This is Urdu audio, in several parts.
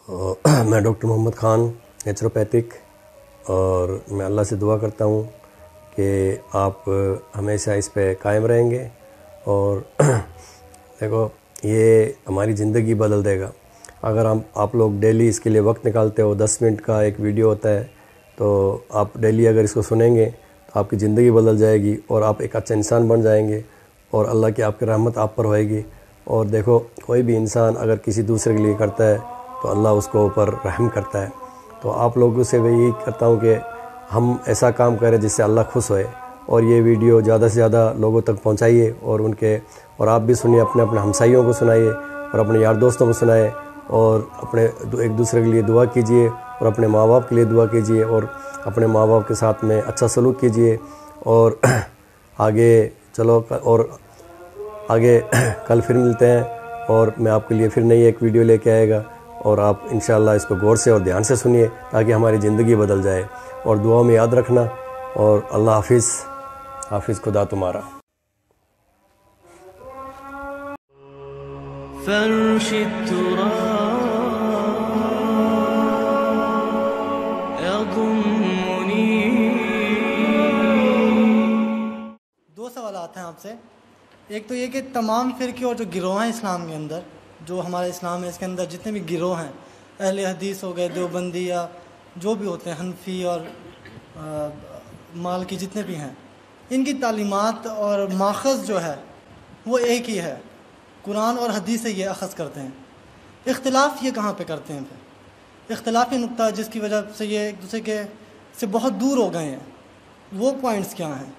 میں ڈاکٹر محمد خان نیچروپیتھک، اور میں اللہ سے دعا کرتا ہوں کہ آپ ہمیشہ اس پہ قائم رہیں گے، اور دیکھو یہ ہماری زندگی بدل دے گا اگر آپ لوگ ڈیلی اس کے لیے وقت نکالتے ہو۔ 10 منٹ کا ایک ویڈیو ہوتا ہے، تو آپ ڈیلی اگر اس کو سنیں گے تو آپ کی زندگی بدل جائے گی، اور آپ ایک اچھا انسان بن جائیں گے، اور اللہ کی آپ کی رحمت آپ پر ہوئے گی۔ اور دیکھو کوئی بھی انسان اگر کسی دوسرے کے لیے کرتا ہے تو اللہ اس کو اوپر رحم کرتا ہے۔ تو آپ لوگوں سے میں یہی کرتا ہوں کہ ہم ایسا کام کریں جس سے اللہ خوش ہوئے، اور یہ ویڈیو زیادہ سے زیادہ لوگوں تک پہنچائیے، اور آپ بھی سنیے، اپنے ہمسائیوں کو سنائیے، اور اپنے یار دوستوں کو سنائیں، اور ایک دوسرے کے لیے دعا کیجیے، اور اپنے ماں باپ کے لیے دعا کیجیے، اور اپنے ماں باپ کے ساتھ میں اچھا سلوک کیجیے، اور آگے چلو، اور آگے کل پھر ملتے ہیں، اور میں آپ کے لیے پھر نئی ایک ویڈیو لے کے آئے گا، اور آپ انشاءاللہ اس کو غور سے اور دھیان سے سنیے تاکہ ہماری زندگی بدل جائے، اور دعاؤں میں یاد رکھنا، اور اللہ حافظ۔ حافظ، خدا تمہارا۔ فرش التراب يضمني۔ دو سوالات ہیں آپ سے۔ ایک تو یہ کہ تمام فرقے اور جو گروہ ہیں اسلام کے اندر، جو ہمارا اسلام ہے اس کے اندر جتنے بھی گروہ ہیں، اہل حدیث ہو گئے، دیوبندی یا جو بھی ہوتے ہیں، حنفی اور مالکی، جتنے بھی ہیں، ان کی تعلیمات اور ماخذ جو ہے وہ ایک ہی ہے، قرآن اور حدیث سے یہ اخذ کرتے ہیں۔ اختلاف یہ کہاں پہ کرتے ہیں؟ پھر اختلافی نقطہ جس کی وجہ سے یہ ایک دوسرے کے سے بہت دور ہو گئے ہیں، وہ پوائنٹس کیا ہیں؟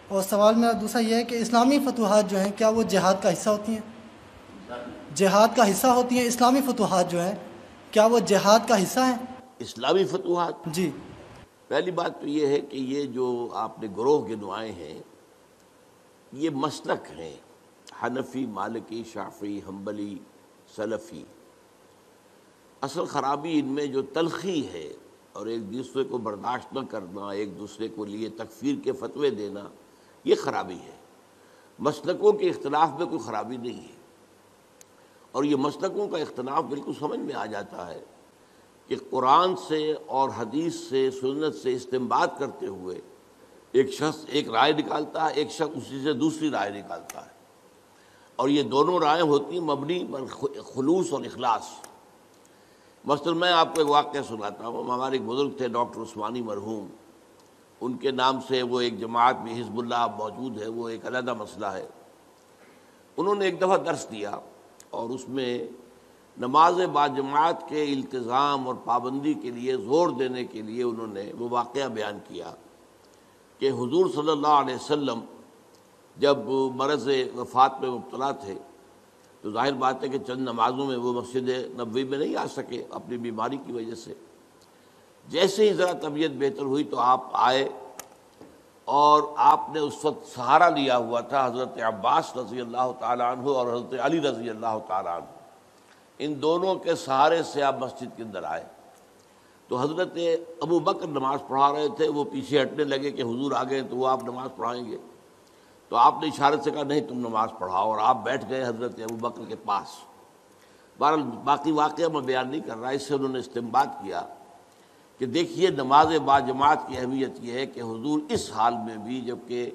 اور سوال میرا دوسرا یہ ہے کہ اسلامی فتوحات جو ہیں کیا وہ جہاد کا حصہ ہوتی ہیں؟ جہاد کا حصہ ہوتی ہیں اسلامی فتوحات جو ہیں، کیا وہ جہاد کا حصہ ہیں؟ اسلامی فتوحات، جی، پہلی بات تو یہ ہے کہ یہ جو آپ نے گروہ گنوائے ہیں یہ مسلک ہیں، حنفی، مالکی، شافعی، حنبلی، سلفی۔ اصل خرابی ان میں جو تلخی ہے اور ایک دوسرے کو برداشت نہ کرنا، ایک دوسرے کو لیے تکفیر کے فتوے دینا، یہ خرابی ہے۔ مسلکوں کے اختلاف میں کوئی خرابی نہیں ہے، اور یہ مسلکوں کا اختلاف بالکل سمجھ میں آ جاتا ہے کہ قرآن سے اور حدیث سے، سنت سے استنباط کرتے ہوئے ایک شخص ایک رائے نکالتا ہے، ایک شخص اسی سے دوسری رائے نکالتا ہے، اور یہ دونوں رائے ہوتی ہیں مبنی پر خلوص اور اخلاص۔ مثلا میں آپ کو ایک واقعہ سناتا ہوں۔ ہمارے ایک بزرگ تھے ڈاکٹر عثمانی مرحوم، ان کے نام سے وہ ایک جماعت میں حزب اللہ موجود ہے، وہ ایک علیحدہ مسئلہ ہے۔ انہوں نے ایک دفعہ درس دیا، اور اس میں نماز باجماعت کے التزام اور پابندی کے لیے زور دینے کے لیے انہوں نے وہ واقعہ بیان کیا کہ حضور صلی اللہ علیہ وسلم جب مرض وفات میں مبتلا تھے تو ظاہر بات ہے کہ چند نمازوں میں وہ مسجد نبوی میں نہیں آ سکے اپنی بیماری کی وجہ سے۔ جیسے ہی ذرا طبیعت بہتر ہوئی تو آپ آئے، اور آپ نے اس وقت سہارا لیا ہوا تھا حضرت عباس رضی اللہ تعالیٰ عنہ اور حضرت علی رضی اللہ تعالیٰ عنہ، ان دونوں کے سہارے سے آپ مسجد کے اندر آئے۔ تو حضرت ابو بکر نماز پڑھا رہے تھے، وہ پیچھے ہٹنے لگے کہ حضور آ گئے تو وہ آپ نماز پڑھائیں گے، تو آپ نے اشارت سے کہا نہیں تم نماز پڑھاؤ، اور آپ بیٹھ گئے حضرت ابو بکر کے پاس۔ بہرحال باقی واقعہ میں بیان نہیں کر رہا، اس سے انہوں نے استنباط کیا کہ دیکھیے نماز باجماعت کی اہمیت یہ ہے کہ حضور اس حال میں بھی، جبکہ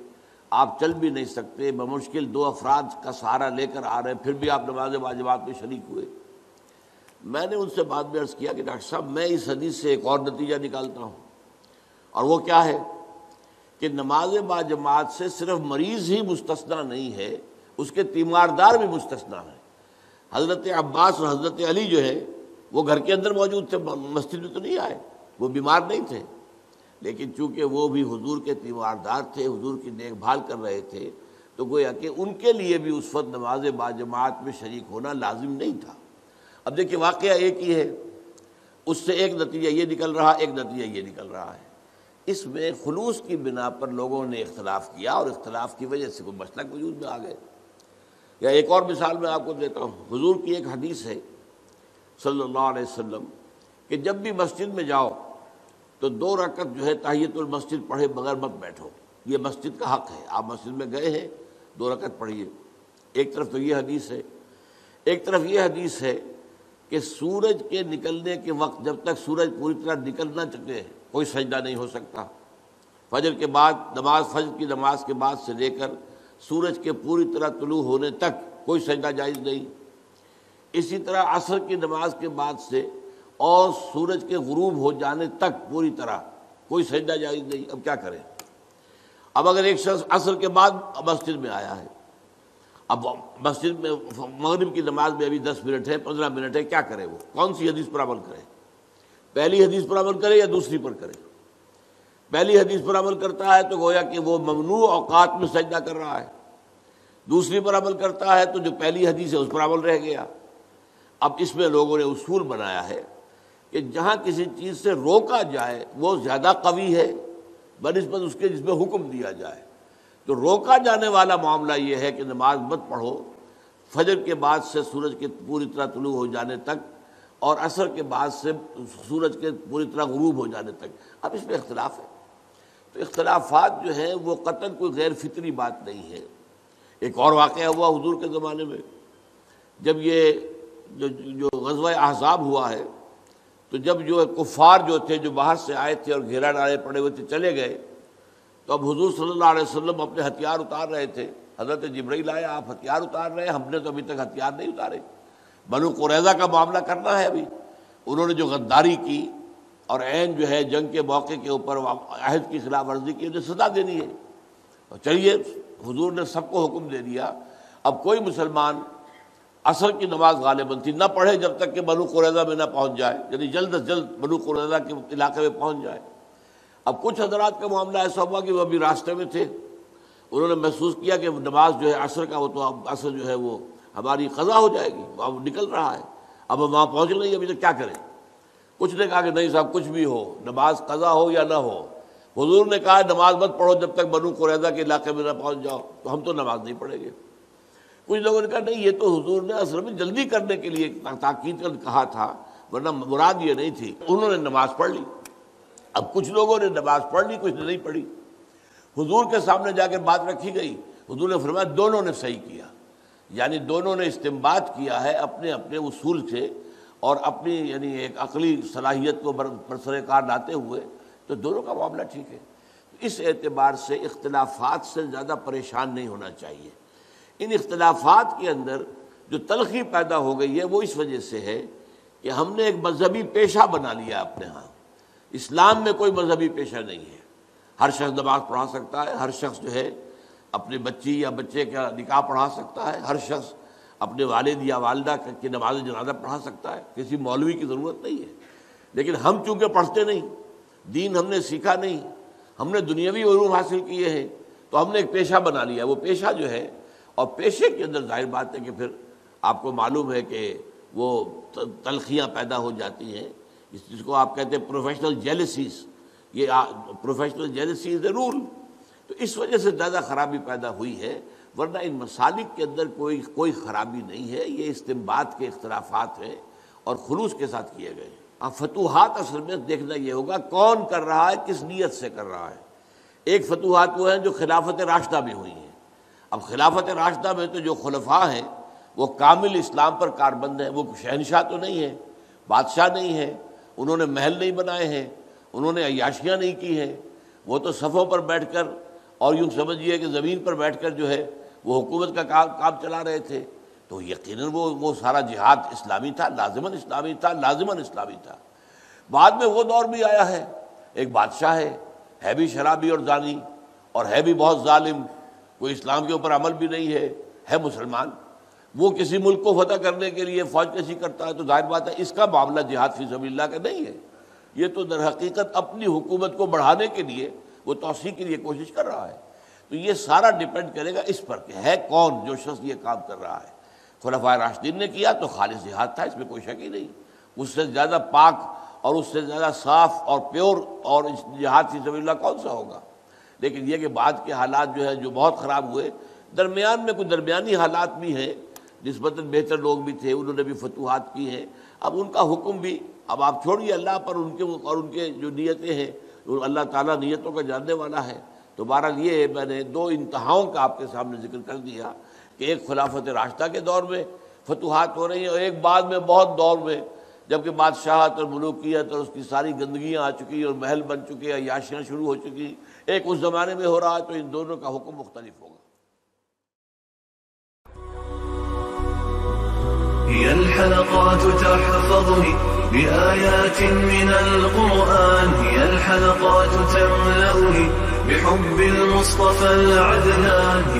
آپ چل بھی نہیں سکتے، بمشکل 2 افراد کا سہارا لے کر آ رہے ہیں، پھر بھی آپ نماز باجماعت میں شریک ہوئے۔ میں نے ان سے بعد میں عرض کیا کہ ڈاکٹر صاحب میں اس حدیث سے ایک اور نتیجہ نکالتا ہوں، اور وہ کیا ہے کہ نماز باجماعت سے صرف مریض ہی مستثنیٰ نہیں ہے، اس کے تیماردار بھی مستثنیٰ ہیں۔ حضرت عباس اور حضرت علی جو ہے وہ گھر کے اندر موجود تھے، مسجد میں تو نہیں آئے، وہ بیمار نہیں تھے، لیکن چونکہ وہ بھی حضور کے تیماردار تھے، حضور کی دیکھ بھال کر رہے تھے، تو گویا کہ ان کے لیے بھی اس وقت نماز باجماعت میں شریک ہونا لازم نہیں تھا۔ اب دیکھیے واقعہ ایک ہی ہے، اس سے ایک نتیجہ یہ نکل رہا، ایک نتیجہ یہ نکل رہا ہے۔ اس میں خلوص کی بنا پر لوگوں نے اختلاف کیا، اور اختلاف کی وجہ سے کوئی مسلک وجود میں آ گئے۔ یا ایک اور مثال میں آپ کو دیتا ہوں، حضور کی ایک حدیث ہے صلی اللہ علیہ وسلم کہ جب بھی مسجد میں جاؤ تو 2 رکعت جو ہے تحیۃ المسجد پڑھے بغیر مت بیٹھو، یہ مسجد کا حق ہے۔ آپ مسجد میں گئے ہیں، 2 رکعت پڑھیے۔ ایک طرف تو یہ حدیث ہے، ایک طرف یہ حدیث ہے کہ سورج کے نکلنے کے وقت جب تک سورج پوری طرح نکل نہ چکے کوئی سجدہ نہیں ہو سکتا. فجر کے بعد فجر کی نماز کے بعد سے لے کر سورج کے پوری طرح طلوع ہونے تک کوئی سجدہ جائز نہیں. اسی طرح عصر کی نماز کے بعد سے اور سورج کے غروب ہو جانے تک پوری طرح کوئی سجدہ جائز نہیں. اب کیا کریں؟ اب اگر ایک شخص عصر کے بعد مسجد میں آیا ہے، اب مسجد میں مغرب کی نماز میں ابھی 10 منٹ ہے 15 منٹ ہے، کیا کرے؟ وہ کون سی حدیث پر عمل کرے؟ پہلی حدیث پر عمل کرے یا دوسری پر کرے؟ پہلی حدیث پر عمل کرتا ہے تو گویا کہ وہ ممنوع اوقات میں سجدہ کر رہا ہے. دوسری پر عمل کرتا ہے تو جو پہلی حدیث ہے اس پر عمل رہ گیا. اب اس میں لوگوں نے اصول بنایا ہے کہ جہاں کسی چیز سے روکا جائے وہ زیادہ قوی ہے بنسبت اس کے جس میں حکم دیا جائے. تو روکا جانے والا معاملہ یہ ہے کہ نماز مت پڑھو فجر کے بعد سے سورج کے پوری طرح طلوع ہو جانے تک اور عصر کے بعد سے سورج کے پوری طرح غروب ہو جانے تک. اب اس میں اختلاف ہے. تو اختلافات جو ہیں وہ قطعاً کوئی غیر فطری بات نہیں ہے. ایک اور واقعہ ہوا حضور کے زمانے میں، جب یہ جو غزوہ احزاب ہوا ہے تو جب جو کفار جو تھے جو باہر سے آئے تھے اور گھیرا ڈالے پڑے ہوئے تھے چلے گئے، تو اب حضور صلی اللہ علیہ وسلم اپنے ہتھیار اتار رہے تھے. حضرت جبرائیل آئے، آپ ہتھیار اتار رہے ہیں، ہم نے تو ابھی تک ہتھیار نہیں اتارے، بنو قریظہ کا معاملہ کرنا ہے ابھی. انہوں نے جو غداری کی اور عین جو ہے جنگ کے موقع کے اوپر عہد کی خلاف ورزی کی، انہیں سزا دینی ہے. چلیے حضور نے سب کو حکم دے دیا. اب کوئی مسلمان عصر کی نماز غالباً تھی نہ پڑھے جب تک کہ بنو قریظہ میں نہ پہنچ جائے، یعنی جلد از جلد بنو قریظہ کے علاقے میں پہنچ جائے. اب کچھ حضرات کا معاملہ ایسا ہوا کہ وہ ابھی راستے میں تھے، انہوں نے محسوس کیا کہ نماز جو ہے عصر کا وہ تو اب عصر جو ہے وہ ہماری قضا ہو جائے گی، اب نکل رہا ہے، اب ہم وہاں پہنچ نہیں ابھی تک، کیا کریں؟ کچھ نے کہا کہ نہیں صاحب کچھ بھی ہو، نماز قضا ہو یا نہ ہو. حضور نے کہا نماز مت پڑھو جب تک بنو قریظہ کے علاقے میں نہ پہنچ جاؤ، تو ہم تو نماز نہیں پڑھیں گے. کچھ لوگوں نے کہا نہیں یہ تو حضور نے اصل میں جلدی کرنے کے لیے تاکید کر کہا تھا، ورنہ مراد یہ نہیں تھی. انہوں نے نماز پڑھ لی. اب کچھ لوگوں نے نماز پڑھ لی، کچھ نے نہیں پڑھی. حضور کے سامنے جا کر بات رکھی گئی، حضور نے فرمایا دونوں نے صحیح کیا، یعنی دونوں نے استنباط کیا ہے اپنے اپنے اصول سے اور اپنی یعنی ایک عقلی صلاحیت کو برسر کار لاتے ہوئے، تو دونوں کا معاملہ ٹھیک ہے. اس اعتبار سے اختلافات سے زیادہ پریشان نہیں ہونا چاہیے. ان اختلافات کے اندر جو تلخی پیدا ہو گئی ہے وہ اس وجہ سے ہے کہ ہم نے ایک مذہبی پیشہ بنا لیا اپنے ہاں. اسلام میں کوئی مذہبی پیشہ نہیں ہے. ہر شخص نماز پڑھا سکتا ہے، ہر شخص جو ہے اپنی بچی یا بچے کا نکاح پڑھا سکتا ہے، ہر شخص اپنے والد یا والدہ کی نماز جنازہ پڑھا سکتا ہے، کسی مولوی کی ضرورت نہیں ہے. لیکن ہم چونکہ پڑھتے نہیں، دین ہم نے سیکھا نہیں، ہم نے دنیاوی علوم حاصل کیے ہیں، تو ہم نے ایک پیشہ بنا لیا. وہ پیشہ جو ہے، اور پیشے کے اندر ظاہر بات ہے کہ پھر آپ کو معلوم ہے کہ وہ تلخیاں پیدا ہو جاتی ہیں، جس کو آپ کہتے ہیں پروفیشنل جیلسیز. یہ پروفیشنل جیلسی از اے رول. تو اس وجہ سے زیادہ خرابی پیدا ہوئی ہے، ورنہ ان مسالک کے اندر کوئی خرابی نہیں ہے. یہ استنباط کے اختلافات ہیں اور خلوص کے ساتھ کیے گئے. اب فتوحات اصل میں دیکھنا یہ ہوگا کون کر رہا ہے، کس نیت سے کر رہا ہے. ایک فتوحات وہ ہیں جو خلافت راشدہ میں ہوئی ہیں. اب خلافت راشدہ میں تو جو خلفاء ہیں وہ کامل اسلام پر کاربند ہیں. وہ شہنشاہ تو نہیں ہیں، بادشاہ نہیں ہیں، انہوں نے محل نہیں بنائے ہیں، انہوں نے عیاشیاں نہیں کی ہیں. وہ تو صفوں پر بیٹھ کر اور یوں سمجھیے کہ زمین پر بیٹھ کر جو ہے وہ حکومت کا کام چلا رہے تھے. تو یقیناً وہ سارا جہاد اسلامی تھا، لازماً اسلامی تھا، لازماً اسلامی تھا. بعد میں وہ دور بھی آیا ہے، ایک بادشاہ ہے بھی شرابی اور زانی اور ہے بھی بہت ظالم، کوئی اسلام کے اوپر عمل بھی نہیں ہے مسلمان. وہ کسی ملک کو فتح کرنے کے لیے فوج کشی کرتا ہے، تو ظاہر بات ہے اس کا معاملہ جہاد فی سبیل اللہ کا نہیں ہے. یہ تو در حقیقت اپنی حکومت کو بڑھانے کے لیے وہ توسیع کے لیے کوشش کر رہا ہے. تو یہ سارا ڈیپینڈ کرے گا اس پر کہ ہے کون جو شخص یہ کام کر رہا ہے. خلفائے راشدین نے کیا تو خالص جہاد تھا، اس میں کوئی شک ہی نہیں. اس سے زیادہ پاک اور اس سے زیادہ صاف اور پیور اور جہاد فی سبیل اللہ کون سا ہوگا. لیکن یہ کہ بعد کے حالات جو ہے جو بہت خراب ہوئے، درمیان میں کچھ درمیانی حالات بھی ہیں، نسبتاً بہتر لوگ بھی تھے، انہوں نے بھی فتوحات کی ہیں. اب ان کا حکم بھی اب آپ چھوڑیے اللہ پر، ان کے جو نیتیں ہیں، اللہ تعالیٰ نیتوں کا جاننے والا ہے. تو بہرحال یہ میں نے دو انتہاؤں کا آپ کے سامنے ذکر کر دیا کہ ایک خلافت راشدہ کے دور میں فتوحات ہو رہی ہیں، اور ایک بعد میں بہت دور میں جبکہ بادشاہت اور ملوکیت اور اس کی ساری گندگیاں آ چکی اور محل بن چکے، عیاشیاں شروع ہو چکی، ایک اس زمانے میں ہو رہا ہے، تو ان دونوں کا حکم مختلف ہوگا۔ هي الحلقات تحفظني بآيات من القرآن، هي الحلقات تملأني بحب المصطفى العدنان.